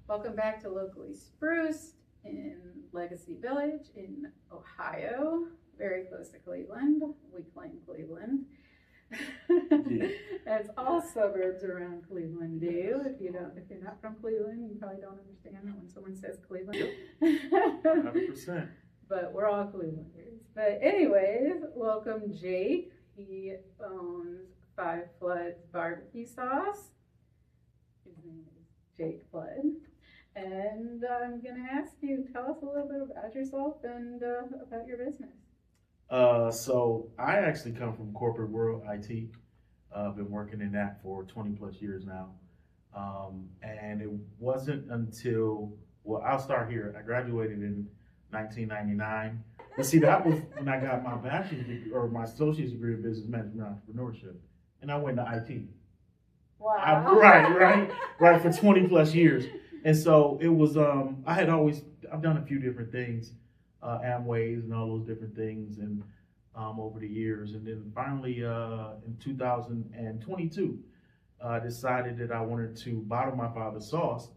Welcome back to Locally Spruced in Legacy Village in Ohio, very close to Cleveland. We claim Cleveland. Yeah. As all suburbs around Cleveland do. If you're not from Cleveland, you probably don't understand that when someone says Cleveland. 100%. But we're all Clevelanders. But anyways, welcome Jake. He owns 5 Fludds Barbecue Sauce. His name is Jake Flood. And I'm going to ask you, tell us a little bit about yourself and about your business. So I actually come from corporate world, IT. I've been working in that for 20 plus years now. And it wasn't until, well, I'll start here. I graduated in 1999. But see, that was when I got my bachelor's degree, or my associate's degree in business management and entrepreneurship. And I went to IT. Wow. Right, for 20 plus years. And so it was, I've done a few different things, Amways and all those different things, and over the years. And then finally, in 2022, I decided that I wanted to bottle my father's sauce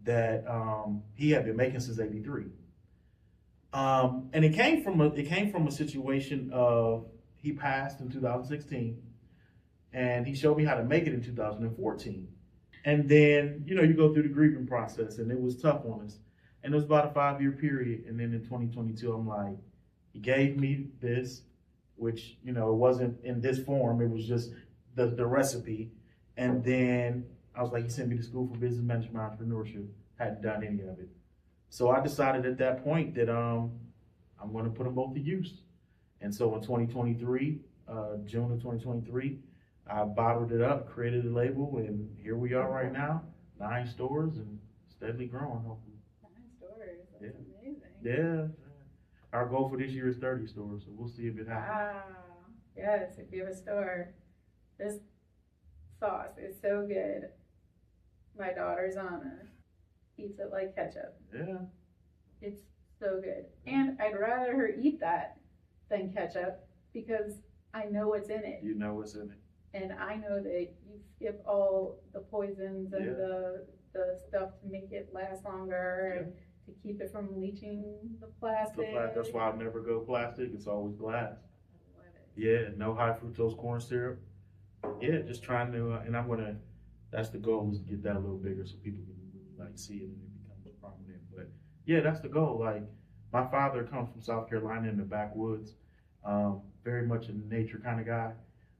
that he had been making since '83. And it came from a situation of, he passed in 2016, and he showed me how to make it in 2014. And then, you go through the grieving process, and it was tough on us. And it was about a 5-year period. And then in 2022, I'm like, he gave me this, which, it wasn't in this form. It was just the recipe. And then I was like, he sent me to school for business management and entrepreneurship. Hadn't done any of it. So I decided at that point that I'm going to put them both to use. And so in 2023, June of 2023, I bottled it up, created a label, and here we are right now, 9 stores and steadily growing, hopefully. 9 stores, that's amazing. Yeah. Our goal for this year is 30 stores, so we'll see if it happens. Wow. Yes, if you have a store. This sauce is so good. My daughter's Anna eats it like ketchup. Yeah. It's so good. And I'd rather her eat that than ketchup because I know what's in it. You know what's in it. And I know that you skip all the poisons and the stuff to make it last longer and to keep it from leaching the plastic. That's why I never go plastic. It's always glass. I love it. Yeah, no high fructose corn syrup. Yeah, just trying to, and that's the goal, is to get that a little bigger so people can really see it and it becomes prominent. But yeah, that's the goal. Like, my father comes from South Carolina in the backwoods, very much a nature kind of guy.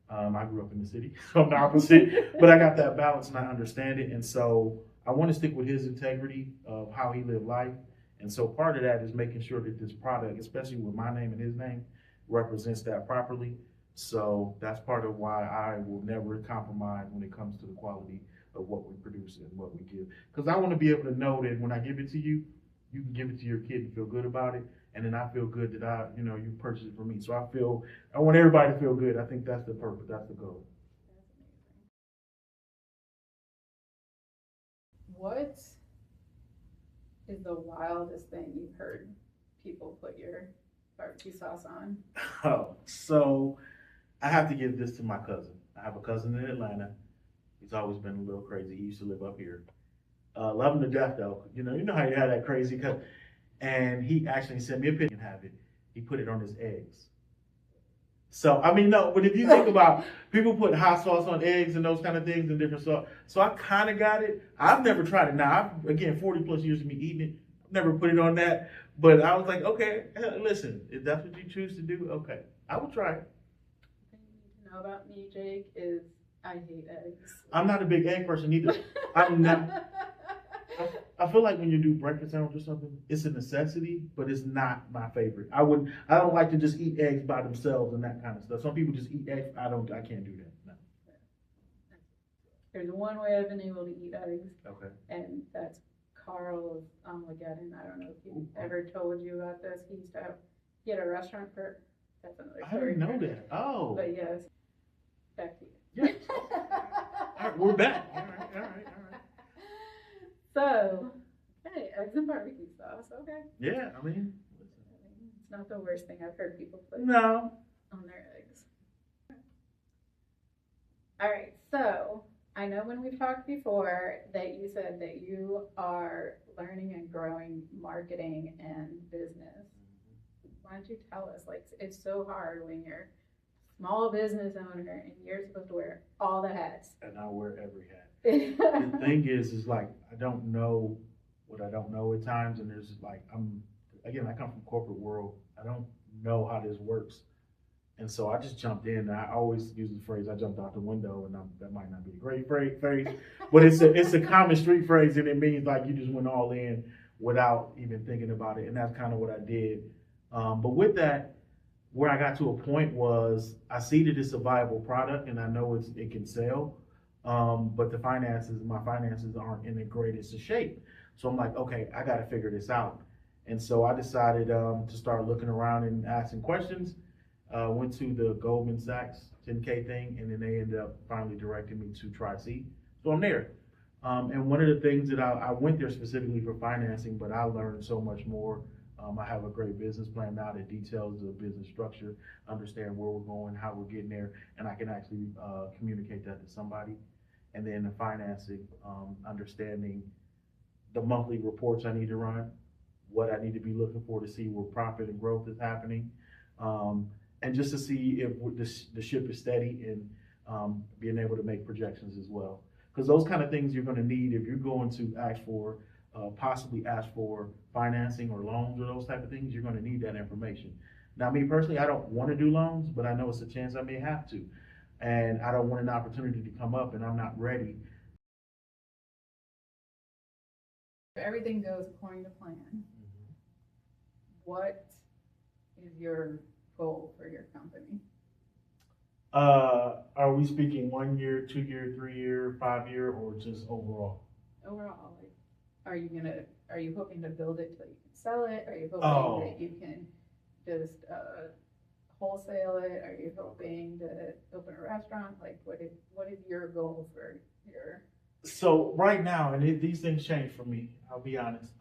I grew up in the city, so I'm the opposite, but I got that balance and I understand it. And so I want to stick with his integrity of how he lived life. And so part of that is making sure that this product, especially with my name and his name, represents that properly. So that's part of why I will never compromise when it comes to the quality of what we produce and what we give. Because I want to be able to know that when I give it to you, you can give it to your kid and feel good about it. And then I feel good that you purchased it for me. So I want everybody to feel good. I think that's the purpose, that's the goal. What is the wildest thing you've heard people put your barbecue sauce on? Oh, so I have to give this to my cousin. I have a cousin in Atlanta. He's always been a little crazy. He used to live up here. Love him to death though. You know how you have that crazy cousin. And he actually sent me a picture and have it. He put it on his eggs. So, no, but if you think about, people put hot sauce on eggs and those kind of things and different sauce. So I kind of got it. I've never tried it. Now, again, 40 plus years of me eating it. I've never put it on that. But I was like, okay, listen, if that's what you choose to do, okay, I will try it. The thing you need to know about me, Jake, is I hate eggs. I'm not a big egg person either. I'm not. I feel like when you do breakfast sandwich or something, it's a necessity, but it's not my favorite. I don't like to just eat eggs by themselves and that kind of stuff. Some people just eat eggs. I can't do that. No. There's one way I've been able to eat eggs. Okay. And that's Carl Legeddon. I don't know if he ever told you about this. He had a restaurant for, that's another story. I didn't know that. Oh. But yes, back to you. Yes. All right, we're back. All right. So, okay, eggs and barbecue sauce, okay. Yeah, It's not the worst thing I've heard people put on their eggs. All right, so I know when we've talked before that you said that you are learning and growing marketing and business. Why don't you tell us? Like, it's so hard when you're a small business owner and you're supposed to wear all the hats. And I wear every hat. The thing is like, I don't know what I don't know at times, and there's like, I come from corporate world. I don't know how this works. And so I just jumped in, and I always use the phrase, I jumped out the window, and that might not be a great phrase, but it's a common street phrase, and it means like you just went all in without even thinking about it, and that's kind of what I did. But with that, where I got to a point was, I see that it's a viable product, and I know it can sell, but my finances aren't in the greatest of shape. So I'm like, okay, I got to figure this out. And so I decided to start looking around and asking questions. Went to the Goldman Sachs 10K thing, and then they ended up finally directing me to Tri-C. So I'm there. And one of the things that I went there specifically for financing, but I learned so much more. I have a great business plan now that details the business structure, understand where we're going, how we're getting there, and I can actually communicate that to somebody. And then the financing, understanding the monthly reports I need to run, what I need to be looking for to see where profit and growth is happening. And just to see if the ship is steady, and being able to make projections as well. Because those kind of things you're going to need if you're going to possibly ask for financing or loans or those type of things. You're going to need that information. Now, me personally, I don't want to do loans, but I know it's a chance I may have to. And I don't want an opportunity to come up and I'm not ready. Everything goes according to plan. Mm-hmm. What is your goal for your company? Are we speaking 1 year, 2 year, 3 year, 5 year, or just overall? Overall, like, are you hoping to build it till you can sell it? Are you hoping that you can just wholesale it? Are you hoping to open a restaurant? Like, what is your goal for your? So right now, and these things change for me, I'll be honest.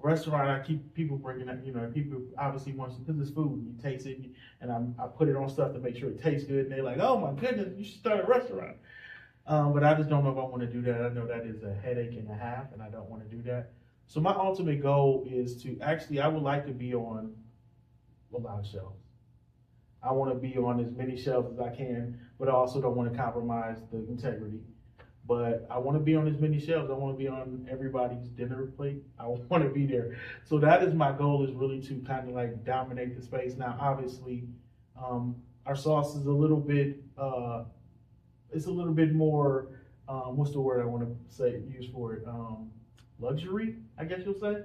Restaurant, I keep people bringing up, people obviously want to, because it's food, you taste it, and I put it on stuff to make sure it tastes good, and they're like, oh my goodness, you should start a restaurant. But I just don't know if I want to do that. I know that is a headache and a half, and I don't want to do that. So my ultimate goal is I would like to be on a lot of shelves. I want to be on as many shelves as I can, but I also don't want to compromise the integrity. But I want to be on as many shelves. I want to be on everybody's dinner plate. I want to be there. So that is my goal, is really to kind of like dominate the space. Now, obviously, our sauce is a little bit, it's a little bit more, what's the word I want to use for it? Luxury, I guess you'll say.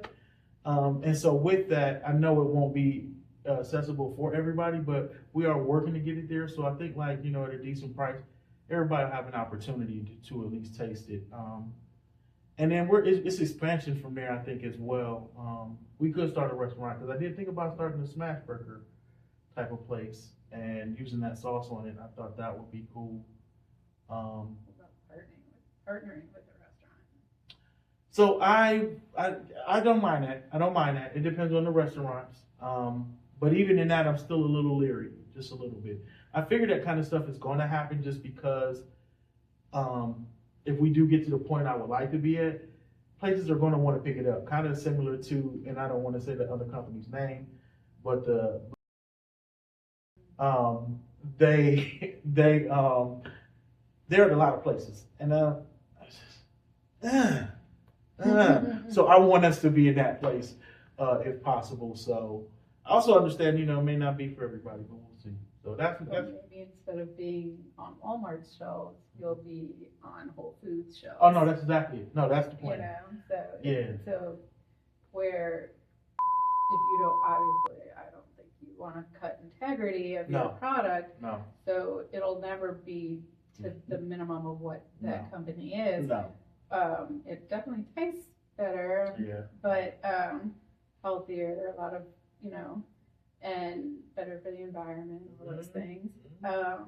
And so with that, I know it won't be accessible for everybody, but we are working to get it there. So I think at a decent price, everybody will have an opportunity to at least taste it. And then it's expansion from there, I think, as well. We could start a restaurant, because I did think about starting a smash burger type of place and using that sauce on it. I thought that would be cool. What about partnering with a restaurant? So I don't mind that. I don't mind that. It depends on the restaurants. But even in that, I'm still a little leery, just a little bit. I figure that kind of stuff is going to happen just because if we do get to the point I would like to be at, places are going to want to pick it up. Kind of similar to, and I don't want to say the other company's name, but they're at a lot of places, and so I want us to be in that place if possible. So I also understand, it may not be for everybody, but we'll see. So that's maybe instead of being on Walmart's shelves, you'll be on Whole Foods shelves. Oh no, that's exactly it. No, that's the plan. So where if you don't, obviously, I don't think you want to cut integrity of your product. No. So it'll never be to the minimum of what that company is. No. It definitely tastes better. Yeah. But healthier. There are a lot of and better for the environment, all those things. So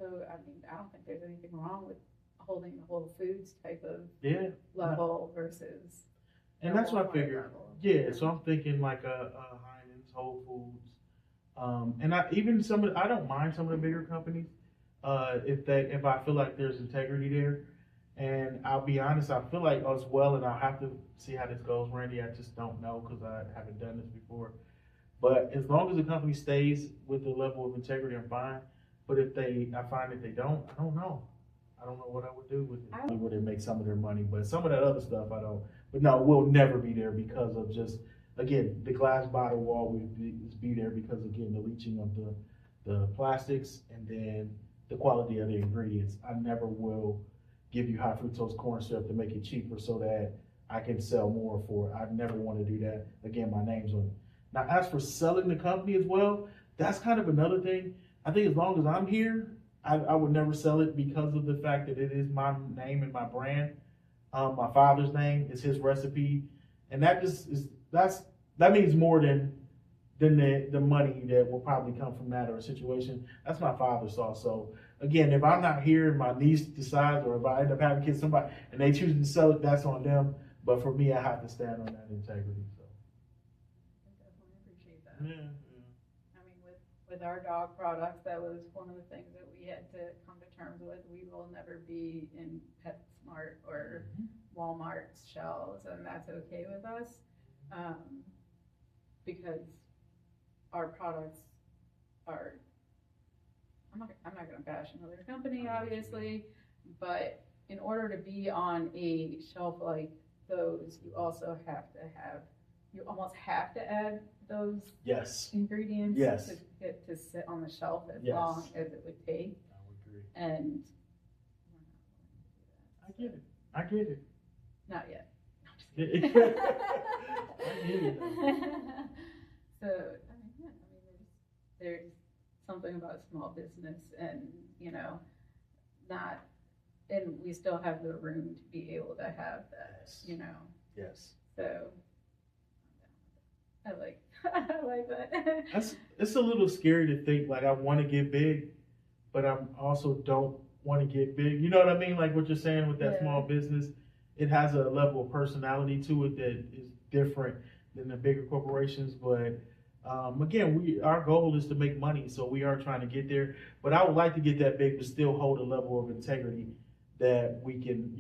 I mean, I don't think there's anything wrong with holding the Whole Foods type of level versus. And that's what I figured. Yeah, so I'm thinking like a Heinen's, Whole Foods, and I don't mind some of the bigger companies. if I feel like there's integrity there. And I'll be honest, I feel like as well, and I'll have to see how this goes, Randy. I just don't know because I haven't done this before. But as long as the company stays with the level of integrity, I'm fine. But if I find that they don't, I don't know. I don't know what I would do with it. Where they make some of their money, but some of that other stuff I don't. But no, we'll never be there because of just, again, the glass bottle wall will be there because, again, the leaching of the plastics and then the quality of the ingredients. I never will give you high fructose corn syrup to make it cheaper so that I can sell more for it. I never want to do that. Again, my name's on it. Now, as for selling the company as well, that's kind of another thing. I think as long as I'm here, I would never sell it because of the fact that it is my name and my brand. My father's name is his recipe, and that means more than the money that will probably come from that or a situation. That's my father's sauce. So again, if I'm not here and my niece decides, or if I end up having kids, somebody, and they choose to sell it, that's on them. But for me, I have to stand on that integrity. So I definitely appreciate that. yeah. I mean, with our dog products, that was one of the things that we had to come to terms with. We will never be in PetSmart or Walmart's shelves, and that's okay with us, because our products are, I'm not going to bash another company, obviously, but in order to be on a shelf like those, you also have to have, you almost have to add those Yes. ingredients Yes. to get to sit on the shelf as Yes. long as it would take. I would agree. And I get it. I get it. not yet. I get it. So, I mean, yeah, there's something about small business and, and we still have the room to be able to have that, Yes. Yes. So, I like that. It's a little scary to think, like, I want to get big, but I also don't want to get big. You know what I mean? Like what you're saying with that Yeah. small business, it has a level of personality to it that is different than the bigger corporations. But again, our goal is to make money, so we are trying to get there. But I would like to get that big, but still hold a level of integrity that we can,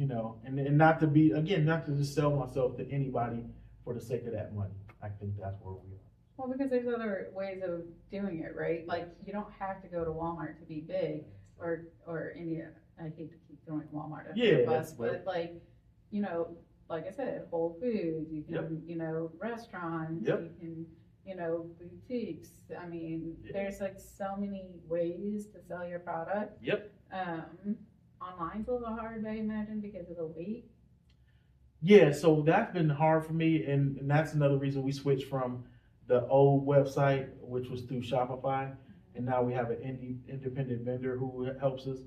and not to be, again, not to just sell myself to anybody for the sake of that money. I think that's where we are. Well, because there's other ways of doing it, right? Like, you don't have to go to Walmart to be big, or any, I hate to keep throwing Walmart under the bus, but like, like I said, Whole Foods, you can, restaurants, Yep. you can, boutiques. I mean, there's like so many ways to sell your product. Yep. Online's a little hard, I imagine, because of the weight. Yeah, so that's been hard for me, and that's another reason we switched from the old website, which was through Shopify, and now we have an independent vendor who helps us.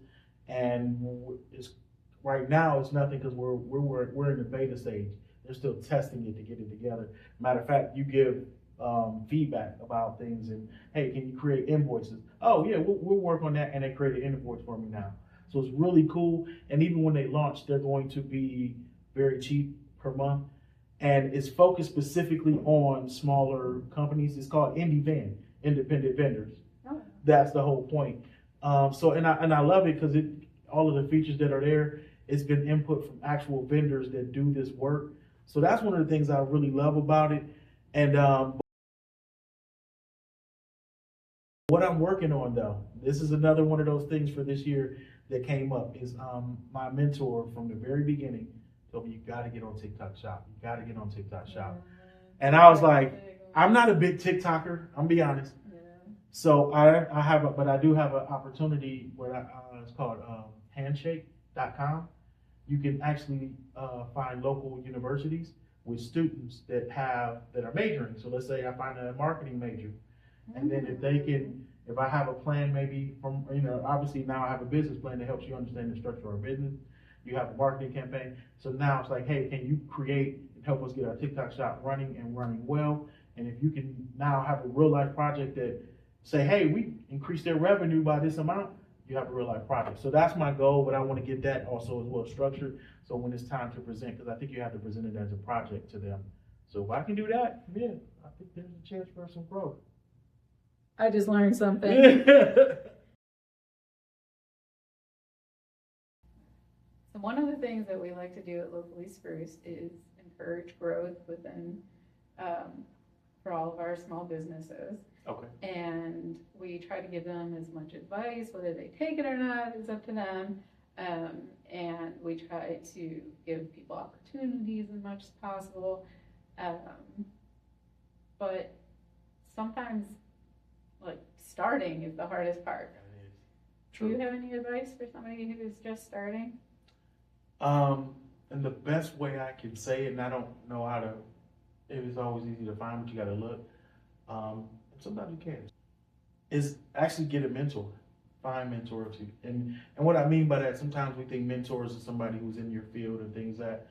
And right now it's nothing because we're in the beta stage. They're still testing it to get it together. Matter of fact, you give feedback about things, and hey, can you create invoices? Oh yeah, we'll work on that, and they create an invoice for me now. So it's really cool. And even when they launch, they're going to be very cheap per month. And it's focused specifically on smaller companies. It's called independent vendors. Oh. That's the whole point. And I love it because all of the features that are there, it's been input from actual vendors that do this work. So that's one of the things I really love about it. And what I'm working on, though, this is another one of those things for this year that came up, is my mentor from the very beginning told me, you got to get on TikTok Shop. You got to get on TikTok Shop. And I was like, I'm not a big TikToker, I'm be honest. Yeah. So I do have an opportunity where it's called handshake.com. You can actually find local universities with students that are majoring. So let's say I find a marketing major, and then if I have a plan, maybe from, obviously now I have a business plan that helps you understand the structure of our business. You have a marketing campaign. So now it's like, hey, can you create and help us get our TikTok shop running and running well? And if you can now have a real life project that say, hey, we increased their revenue by this amount, you have a real life project. So that's my goal, but I want to get that also as well structured. So when it's time to present, because I think you have to present it as a project to them. So if I can do that, yeah, I think there's a chance for some growth. I just learned something. one of the things that we like to do at Locally Spruced is encourage growth within, for all of our small businesses. Okay. And we try to give them as much advice, whether they take it or not, it's up to them. And we try to give people opportunities as much as possible. But sometimes, like, starting is the hardest part. Do you have any advice for somebody who is just starting? And the best way I can say it, and I don't know how to, it's always easy to find, but you gotta look. Sometimes you can. Is actually get a mentor. Find mentors. And what I mean by that, sometimes we think mentors are somebody who's in your field and things that,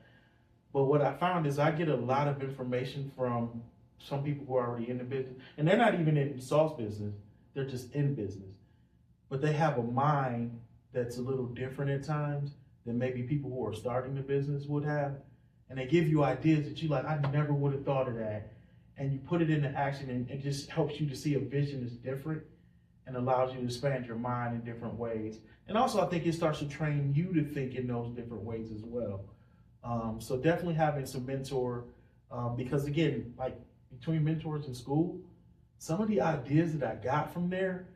but what I found is I get a lot of information from some people who are already in the business, and they're not even in sauce business, they're just in business. But they have a mind that's a little different at times than maybe people who are starting the business would have. And they give you ideas that you like, I never would have thought of that. And you put it into action, and it just helps you to see a vision that's different and allows you to expand your mind in different ways. And also I think it starts to train you to think in those different ways as well. So definitely having some mentor, because again, like between mentors and school, some of the ideas that I got from there,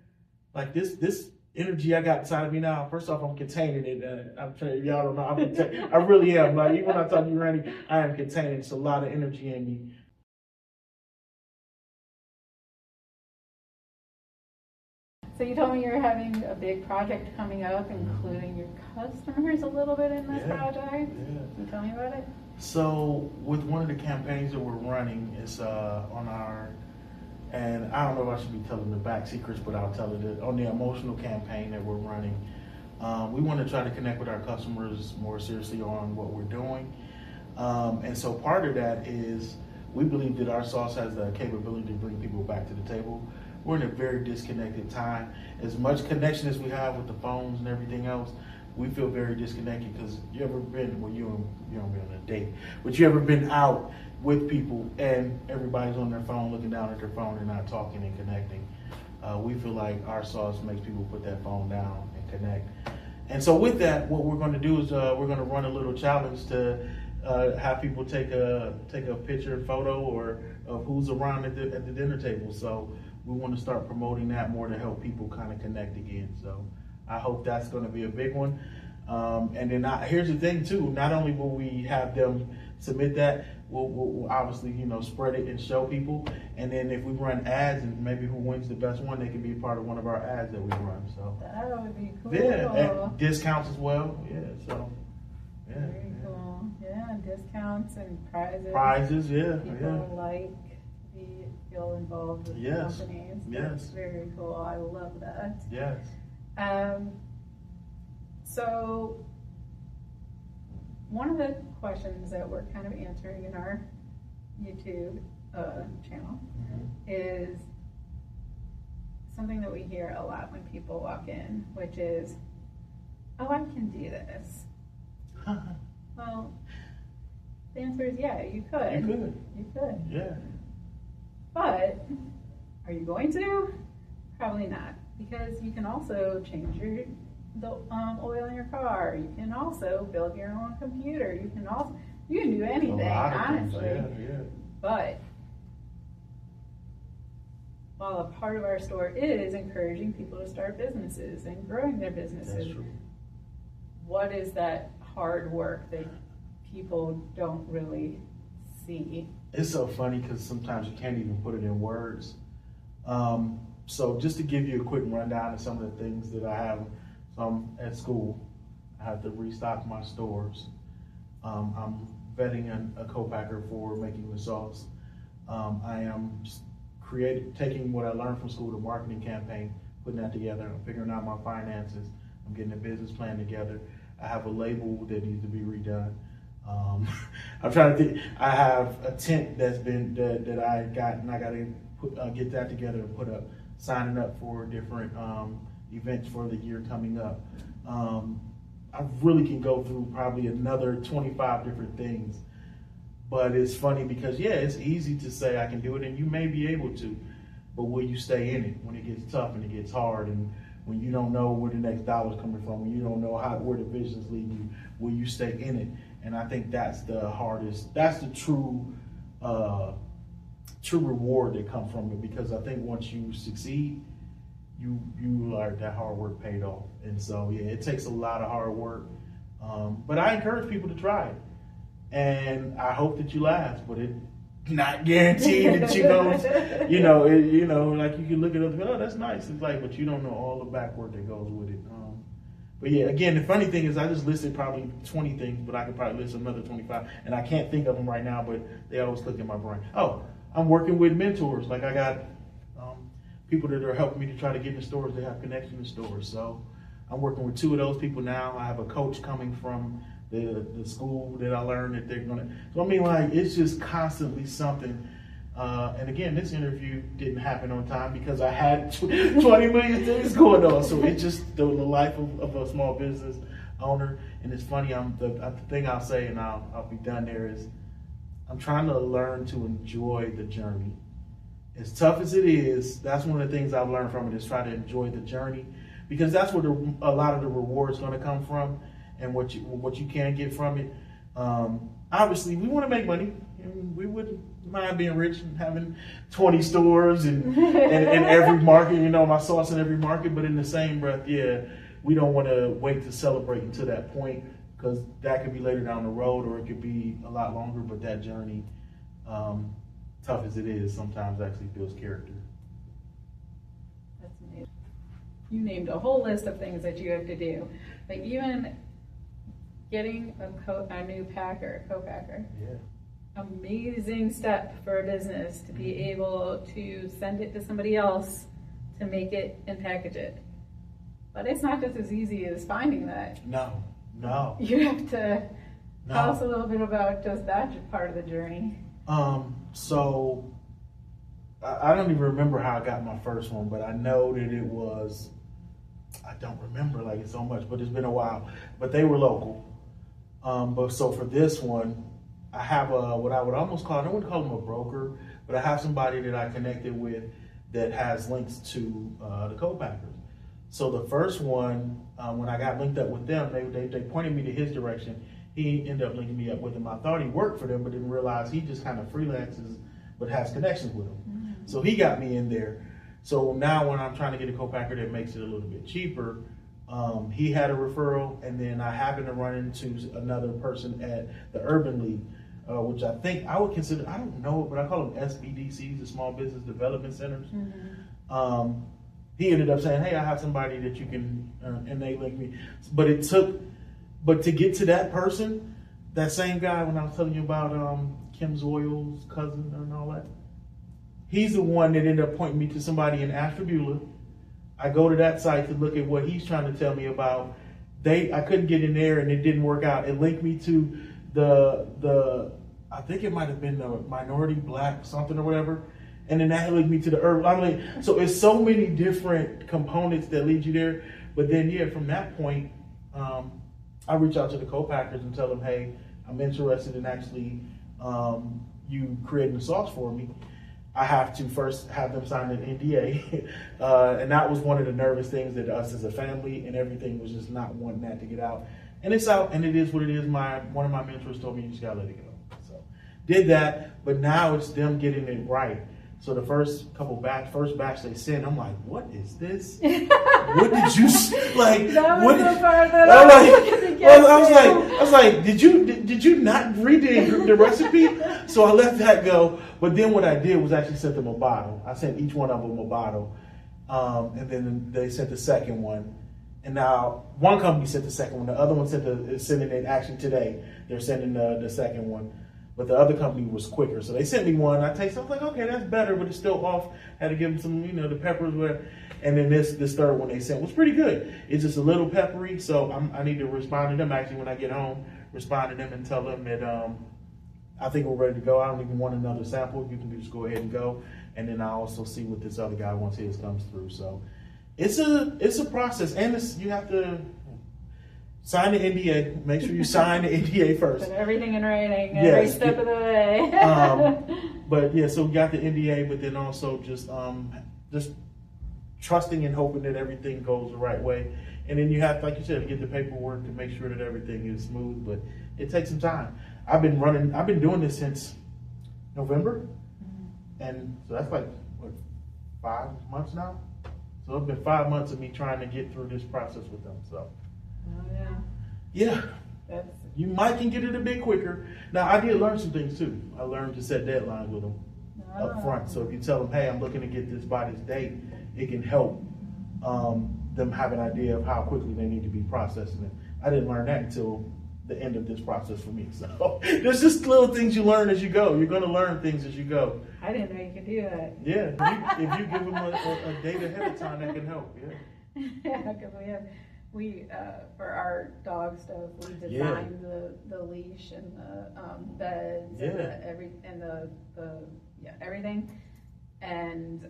like this energy I got inside of me now, first off, I'm containing it. I'm trying, y'all don't know, I really am. Like, even when I talk to you, Randy, I am containing. It's a lot of energy in me. So you told me you're having a big project coming up, including your customers a little bit in this project. Yeah. Can you tell me about it? So with one of the campaigns that we're running, it's on our, and I don't know if I should be telling the back secrets, but I'll tell it on the emotional campaign that we're running. We want to try to connect with our customers more seriously on what we're doing. And so part of that is we believe that our sauce has the capability to bring people back to the table. We're in a very disconnected time. As much connection as we have with the phones and everything else, we feel very disconnected because you ever been, well, you don't be on a date, but you ever been out with people and everybody's on their phone, looking down at their phone and not talking and connecting. We feel like our sauce makes people put that phone down and connect. And so with that, what we're going to do is we're going to run a little challenge to have people take a picture and photo or of who's around at the dinner table. So we want to start promoting that more to help people kind of connect again. So I hope that's going to be a big one. And then here's the thing too, not only will we have them submit that, we'll obviously, spread it and show people. And then if we run ads and maybe who wins the best one, they can be a part of one of our ads that we run. So that would be cool. Yeah, and discounts as well. Yeah, so yeah. Very cool. Yeah, discounts and prizes. Prizes, yeah. People like to feel involved with companies. That's very cool. I love that. Yes. So one of the questions that we're kind of answering in our YouTube channel is something that we hear a lot when people walk in, which is, oh, I can do this. Well, the answer is yeah, you could. You could. Yeah. But are you going to? Probably not, because you can also change the oil in your car. You can also build your own computer. You can do anything, honestly. Yeah. But while a part of our store is encouraging people to start businesses and growing their businesses, That's true. What is that hard work that people don't really see? It's so funny because sometimes you can't even put it in words. So just to give you a quick rundown of some of the things that I have. So I'm at school. I have to restock my stores. I'm vetting a co-packer for making the sauce. I am taking what I learned from school, the marketing campaign, putting that together. I'm figuring out my finances. I'm getting a business plan together. I have a label that needs to be redone. I'm trying to think. I have a tent that's been that I got, and I got to get that together and put up, signing up for different events for the year coming up. I really can go through probably another 25 different things, but it's funny because it's easy to say I can do it, and you may be able to, but will you stay in it when it gets tough and it gets hard, and when you don't know where the next dollar's coming from, when you don't know where the visions lead you, will you stay in it? And I think that's the hardest, that's the true reward that comes from it, because I think once you succeed, you like that hard work paid off. And so, yeah, it takes a lot of hard work. But I encourage people to try it. And I hope that you last, but it's not guaranteed that you don't, like you can look at other people, oh, that's nice. It's like, but you don't know all the back work that goes with it. But yeah, again, the funny thing is I just listed probably 20 things, but I could probably list another 25. And I can't think of them right now, but they always click in my brain. Oh, I'm working with mentors. Like I got people that are helping me to try to get in the stores. They have connection in stores. So I'm working with 2 of those people now. I have a coach coming from the school that I learned that they're gonna. So I mean, like, it's just constantly something. And again, this interview didn't happen on time because I had 20 million things going on. So it's just the life of a small business owner. And it's funny, the thing I'll say, and I'll be done there, is I'm trying to learn to enjoy the journey. As tough as it is, that's one of the things I've learned from it, is try to enjoy the journey, because that's where a lot of the reward's going to come from, and what you can get from it. Obviously, we want to make money, and we wouldn't mind being rich and having 20 stores and every market, my sauce in every market. But in the same breath, yeah, we don't want to wait to celebrate until that point, because that could be later down the road, or it could be a lot longer. But that journey, tough as it is, sometimes actually builds character. That's amazing. You named a whole list of things that you have to do, like even getting a new co-packer. Yeah. Amazing step for a business to be able to send it to somebody else to make it and package it. But it's not just as easy as finding that. No. You have to tell us a little bit about just that part of the journey. So I don't even remember how I got my first one, but I know that it was, I don't remember like it so much, but it's been a while. But they were local. But so for this one, I have what I would almost call, I wouldn't call them a broker, but I have somebody that I connected with that has links to the co-packers. So the first one, when I got linked up with them, they pointed me to his direction. He ended up linking me up with him. I thought he worked for them, but didn't realize he just kind of freelances, but has connections with them. Mm-hmm. So he got me in there. So now when I'm trying to get a co-packer that makes it a little bit cheaper, he had a referral, and then I happened to run into another person at the Urban League, which I think I would consider, I don't know, but I call them SBDCs, the Small Business Development Centers. Mm-hmm. He ended up saying, hey, I have somebody that you can, and they linked me. But to get to that person, that same guy when I was telling you about Kim Zoyle's cousin and all that, he's the one that ended up pointing me to somebody in Ashtabula. I go to that site to look at what he's trying to tell me about. I couldn't get in there and it didn't work out. It linked me to the I think it might have been the minority black something or whatever. And then that linked me to the urban. So it's so many different components that lead you there. But then, yeah, from that point, I reach out to the co-packers and tell them, hey, I'm interested in actually you creating the sauce for me. I have to first have them sign an NDA. And that was one of the nervous things that us as a family and everything was just not wanting that to get out. And it's out, and it is what it is. One of my mentors told me, you just gotta let it go. So did that, but now it's them getting it right. So the first batch they sent, I'm like, what is this? What did you like? That was the part that I was like, did you not read the recipe? So I let that go. But then what I did was actually sent them a bottle. I sent each one of them a bottle, and then they sent the second one. And now one company sent the second one. The other one is sending it actually today. They're sending the second one. But the other company was quicker. So they sent me one. I tasted, I was like, okay, that's better, but it's still off. Had to give them some, the peppers, whatever. And then this third one they sent was pretty good. It's just a little peppery, so I need to respond to them actually when I get home. Respond to them and tell them that I think we're ready to go. I don't even want another sample. You can just go ahead and go. And then I also see what this other guy once his comes through. So it's a process, and you have to sign the NDA. Make sure you sign the NDA first. Put everything in writing, every step of the way. But yeah, so we got the NDA, but then also just trusting and hoping that everything goes the right way. And then you have, like you said, to get the paperwork to make sure that everything is smooth, but it takes some time. I've been doing this since November, and so that's like, what, 5 months now? So it's been 5 months of me trying to get through this process with them, so. Oh, yeah. Yeah. That's, You might can get it a bit quicker. Now, I did learn some things too. I learned to set deadlines with them up front. So if you tell them, hey, I'm looking to get this by this date, it can help them have an idea of how quickly they need to be processing it. I didn't learn that until the end of this process for me. So there's just little things you learn as you go. You're going to learn things as you go. I didn't know you could do that. Yeah, if you give them a date ahead of time, that can help. Yeah. Yeah, because we for our dog stuff, we designed the leash and the beds and everything. And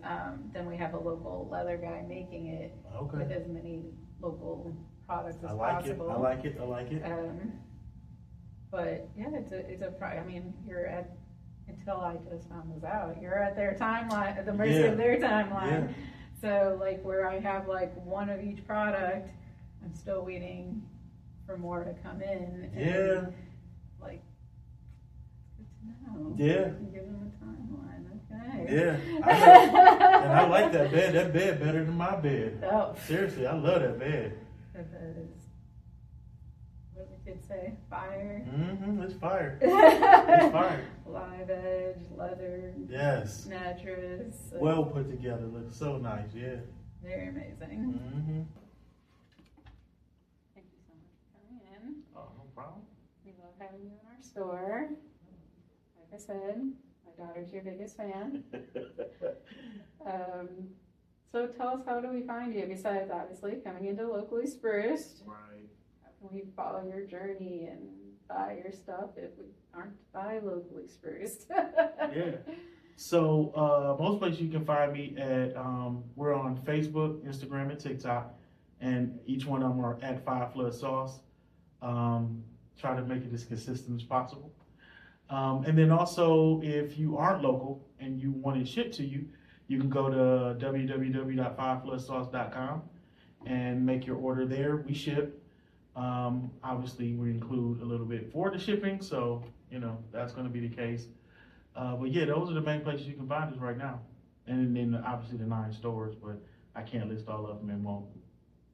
then we have a local leather guy making it with as many local products as possible. I like it. But yeah, I mean, until I just found this out, you're at their timeline, at the mercy of their timeline. Yeah. So like where I have like one of each product, I'm still waiting for more to come in. And like, good to know. Yeah. Give them a timeline. Okay. Yeah. And I like that bed. That bed better than my bed. Oh. Seriously, I love that bed. That bed is, what did the kids say? Fire? Mm-hmm. It's fire. It's fire. Live edge, leather. Yes. Mattress. Well put together. Looks so nice. Yeah. Very amazing. Mm-hmm. Thank you so much for coming in. Oh, no problem. We love having you in our store. Like I said, my daughter's your biggest fan. So tell us, how do we find you, besides obviously coming into Locally Spruced? Right. How can we follow your journey and buy your stuff if we aren't to buy Locally Spruced? Yeah. So most places you can find me at, we're on Facebook, Instagram, and TikTok, and each one of them are at Fludds Sauce. Try to make it as consistent as possible. And then also, if you aren't local and you want it shipped to you, you can go to www.fluddsauce.com and make your order there. We ship. Obviously, we include a little bit for the shipping, so you know that's going to be the case. But yeah, those are the main places you can find us right now, and then obviously the 9 stores. But I can't list all of them in one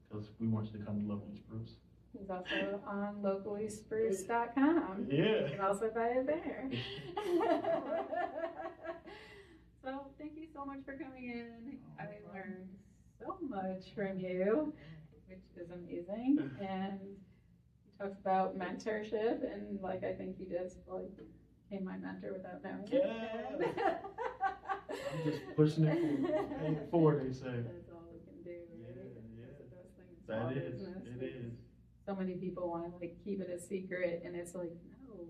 because we want you to come to Locally Spruced. He's also on locallyspruced.com. Yeah. You can also buy it there. So thank you so much for coming in. I learned so much from you, which is amazing. And he talks about mentorship, and like I think he just like became my mentor without knowing it. Yeah. I'm just pushing it forward, they say. That's all we can do, right? Yeah. That's the best thing in That is. business. It is. So many people want to like keep it a secret, and it's like, no,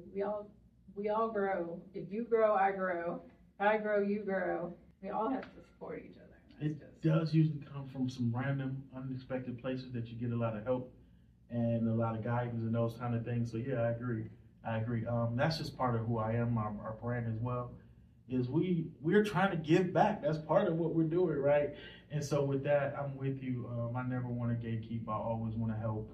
we all grow. If you grow, I grow. If I grow, you grow. We all have to support each other. It does usually come from some random, unexpected places that you get a lot of help and a lot of guidance and those kind of things. So yeah, I agree. That's just part of who I am, our brand as well. Is we're trying to give back. That's part of what we're doing, right? And so with that, I'm with you. I never want to gatekeep. I always want to help.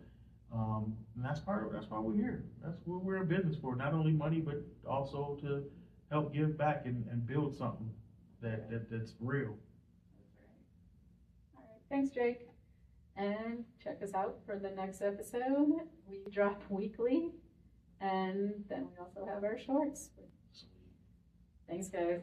And that's why we're here. That's what we're in business for. Not only money, but also to help give back and build something that's real. All right. Thanks, Jake. And check us out for the next episode. We drop weekly, and then we also have our shorts. Thanks, guys.